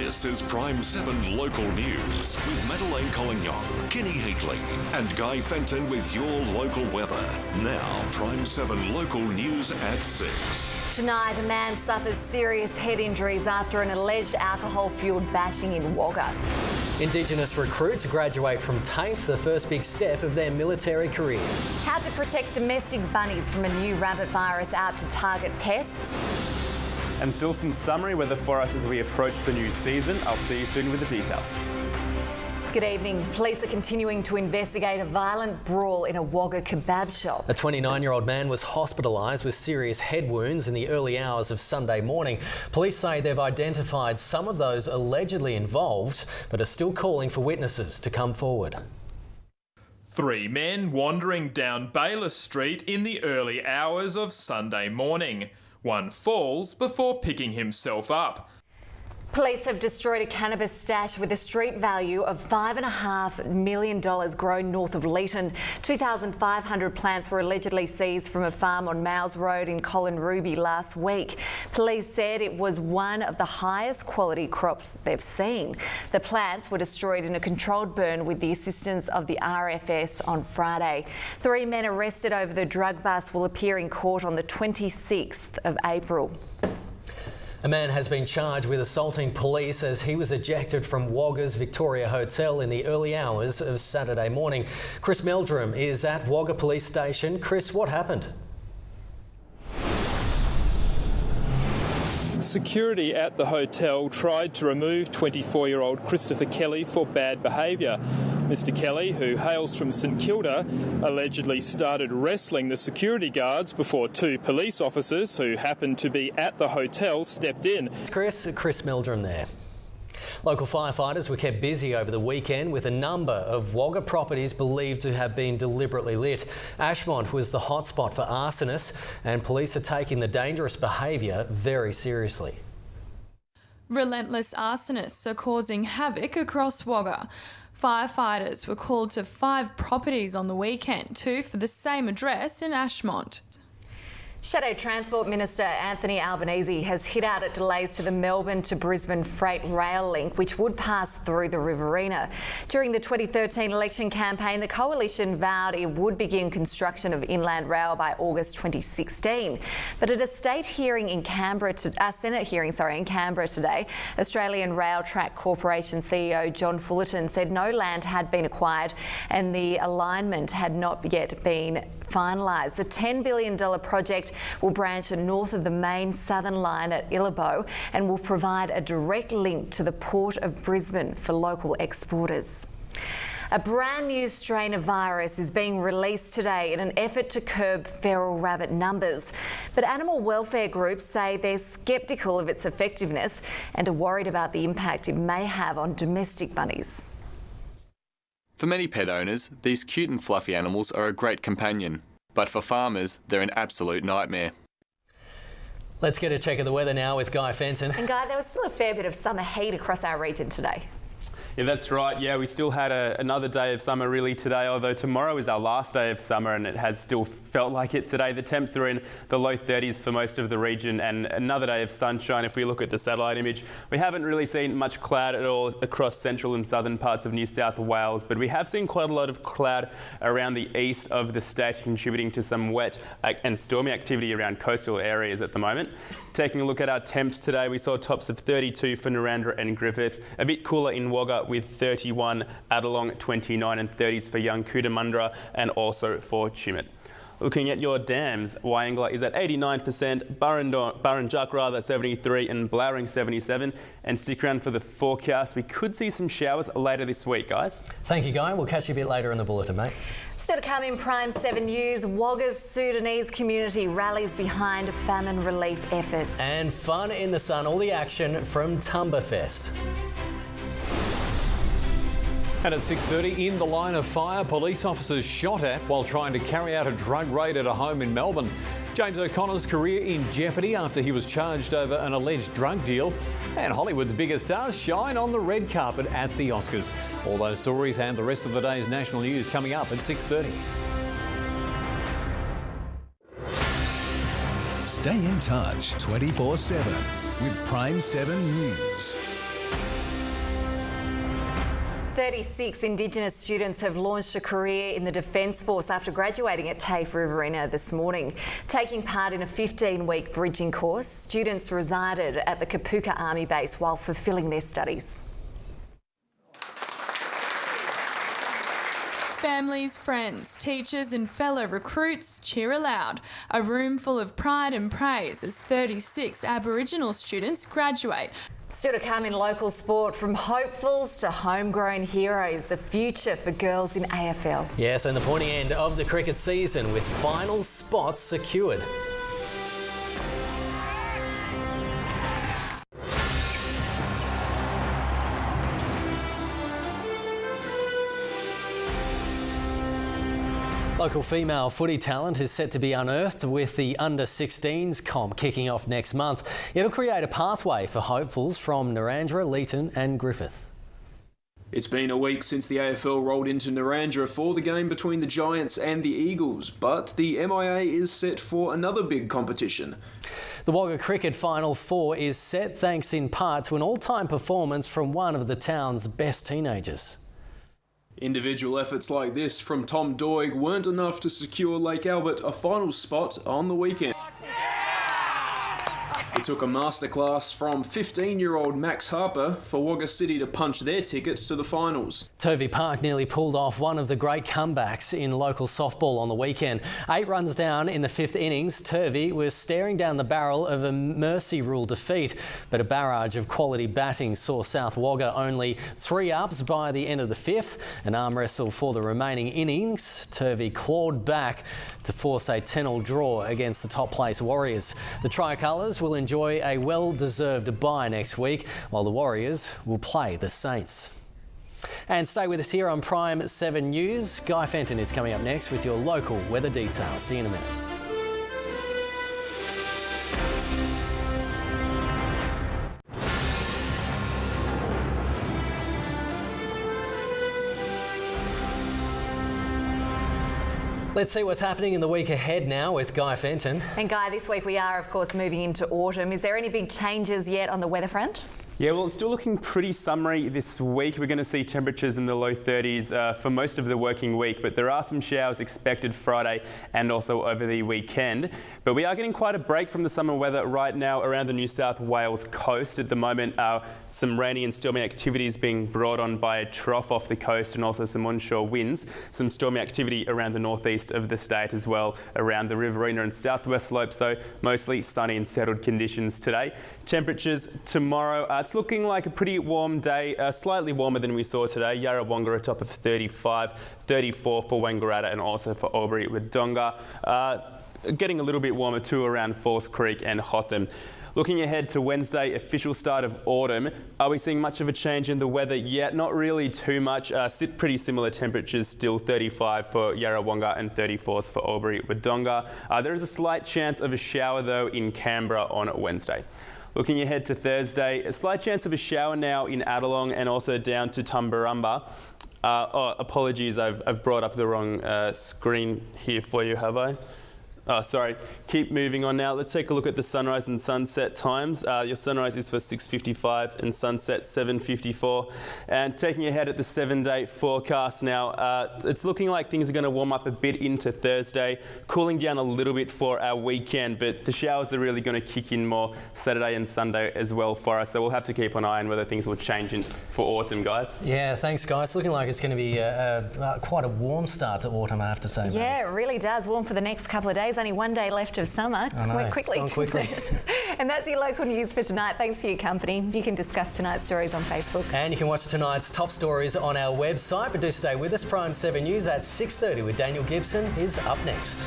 This is Prime7 Local News with Madelaine Collignon, Heatley and Guy Fenton with your local weather. Now, Prime7 Local News at 6. Tonight, a man suffers serious head injuries after an alleged alcohol-fuelled bashing in Wagga. Indigenous recruits graduate from TAFE, the first big step of their military career. How to protect domestic bunnies from a new rabbit virus out to target pests. And still some summary weather for us as we approach the new season. I'll see you soon with the details. Good evening. Police are continuing to investigate a violent brawl in a Wagga kebab shop. A 29-year-old man was hospitalised with serious head wounds in the early hours of Sunday morning. Police say they've identified some of those allegedly involved, but are still calling for witnesses to come forward. 3 men wandering down Baylor Street in the early hours of Sunday morning. One falls before picking himself up. Police have destroyed a cannabis stash with a street value of $5.5 million grown north of Leeton. 2,500 plants were allegedly seized from a farm on Mouse Road in Collignon last week. Police said it was one of the highest quality crops they've seen. The plants were destroyed in a controlled burn with the assistance of the RFS on Friday. 3 men arrested over the drug bust will appear in court on the 26th of April. A man has been charged with assaulting police as he was ejected from Wagga's Victoria Hotel in the early hours of Saturday morning. Chris Meldrum is at Wagga Police Station. Chris, what happened? Security at the hotel tried to remove 24-year-old Christopher Kelly for bad behaviour. Mr Kelly, who hails from St Kilda, allegedly started wrestling the security guards before 2 police officers who happened to be at the hotel stepped in. Chris Meldrum there. Local firefighters were kept busy over the weekend with a number of Wagga properties believed to have been deliberately lit. Ashmont was the hotspot for arsonists, and police are taking the dangerous behaviour very seriously. Relentless arsonists are causing havoc across Wagga. Firefighters were called to 5 properties on the weekend, 2 for the same address in Ashmont. Shadow Transport Minister Anthony Albanese has hit out at delays to the Melbourne to Brisbane freight rail link, which would pass through the Riverina. During the 2013 election campaign, the coalition vowed it would begin construction of Inland Rail by August 2016. But at a Senate hearing in Canberra today, Australian Rail Track Corporation CEO John Fullerton said no land had been acquired and the alignment had not yet been finalised. The $10 billion project will branch north of the main southern line at Illabo and will provide a direct link to the Port of Brisbane for local exporters. A brand new strain of virus is being released today in an effort to curb feral rabbit numbers. But animal welfare groups say they're sceptical of its effectiveness and are worried about the impact it may have on domestic bunnies. For many pet owners, these cute and fluffy animals are a great companion. But for farmers, they're an absolute nightmare. Let's get a check of the weather now with Guy Fenton. And Guy, there was still a fair bit of summer heat across our region today. Yeah, that's right. Yeah, we still had another day of summer really today, although tomorrow is our last day of summer and it has still felt like it today. The temps are in the low 30s for most of the region and another day of sunshine. If we look at the satellite image, we haven't really seen much cloud at all across central and southern parts of New South Wales, but we have seen quite a lot of cloud around the east of the state, contributing to some wet and stormy activity around coastal areas at the moment. Taking a look at our temps today, we saw tops of 32 for Narrandera and Griffith, a bit cooler in Wagga with 31, Adelong 29 and 30s for young Cootamundra and also for Chimit. Looking at your dams, Wyangla is at 89%, Burrinjuck 73 and Blowering 77. And stick around for the forecast. We could see some showers later this week, guys. Thank you, Guy. We'll catch you a bit later in the bulletin, mate. Still to come in Prime7 News, Wagga's Sudanese community rallies behind famine relief efforts. And fun in the sun, all the action from Tumberfest. And at 6:30, in the line of fire, police officers shot at while trying to carry out a drug raid at a home in Melbourne. James O'Connor's career in jeopardy after he was charged over an alleged drug deal. And Hollywood's biggest stars shine on the red carpet at the Oscars. All those stories and the rest of the day's national news coming up at 6:30. Stay in touch 24/7 with Prime7 News. 36 Indigenous students have launched a career in the Defence Force after graduating at TAFE Riverina this morning. Taking part in a 15-week bridging course, students resided at the Kapuka Army Base while fulfilling their studies. Families, friends, teachers and fellow recruits cheer aloud. A room full of pride and praise as 36 Aboriginal students graduate. Still to come in local sport, from hopefuls to homegrown heroes, a future for girls in AFL. Yes, and the pointy end of the cricket season with final spots secured. Local female footy talent is set to be unearthed with the under-16s comp kicking off next month. It'll create a pathway for hopefuls from Narrandera, Leeton and Griffith. It's been a week since the AFL rolled into Narrandera for the game between the Giants and the Eagles, but the MIA is set for another big competition. The Wagga Cricket Final Four is set thanks in part to an all-time performance from one of the town's best teenagers. Individual efforts like this from Tom Doig weren't enough to secure Lake Albert a final spot on the weekend. It took a masterclass from 15-year-old Max Harper for Wagga City to punch their tickets to the finals. Turvey Park nearly pulled off one of the great comebacks in local softball on the weekend. 8 runs down in the 5th innings, Turvey was staring down the barrel of a mercy rule defeat, but a barrage of quality batting saw South Wagga only 3 ups by the end of the 5th. An arm wrestle for the remaining innings, Turvey clawed back to force a 10-all draw against the top place Warriors. The Tricolours will enjoy a well-deserved bye next week, while the Warriors will play the Saints. And stay with us here on Prime7 News. Guy Fenton is coming up next with your local weather details. See you in a minute. Let's see what's happening in the week ahead now with Guy Fenton. And Guy, this week we are, of course, moving into autumn. Is there any big changes yet on the weather front? Yeah, well, it's still looking pretty summery this week. We're going to see temperatures in the low 30s for most of the working week, but there are some showers expected Friday and also over the weekend. But we are getting quite a break from the summer weather right now around the New South Wales coast. At the moment, some rainy and stormy activities being brought on by a trough off the coast and also some onshore winds. Some stormy activity around the northeast of the state as well, around the Riverina and southwest slopes, though mostly sunny and settled conditions today. Temperatures tomorrow, it's looking like a pretty warm day, slightly warmer than we saw today. Yarrawonga a top of 35, 34 for Wangaratta and also for Albury Wodonga. Getting a little bit warmer too around Falls Creek and Hotham. Looking ahead to Wednesday, official start of autumn. Are we seeing much of a change in the weather yet? Not really too much. Pretty similar temperatures still, 35 for Yarrawonga and 34s for Albury Wodonga. There is a slight chance of a shower though in Canberra on Wednesday. Looking ahead to Thursday, a slight chance of a shower now in Adelong and also down to Tumbarumba. Apologies, I've brought up the wrong screen here for you, have I? Oh, sorry. Keep moving on now. Let's take a look at the sunrise and sunset times. Your sunrise is for 6:55 and sunset 7:54. And taking ahead at the 7-day forecast now, it's looking like things are going to warm up a bit into Thursday, cooling down a little bit for our weekend, but the showers are really going to kick in more Saturday and Sunday as well for us. So we'll have to keep an eye on whether things will change for autumn, guys. Yeah, thanks, guys. It's looking like it's going to be quite a warm start to autumn, I have to say. Yeah, it really does. Warm for the next couple of days. Only one day left of summer. I know, went quickly. it's gone quickly. And that's your local news for tonight. Thanks for your company. You can discuss tonight's stories on Facebook. And you can watch tonight's top stories on our website, but do stay with us. Prime7 News at 6:30 with Daniel Gibson is up next.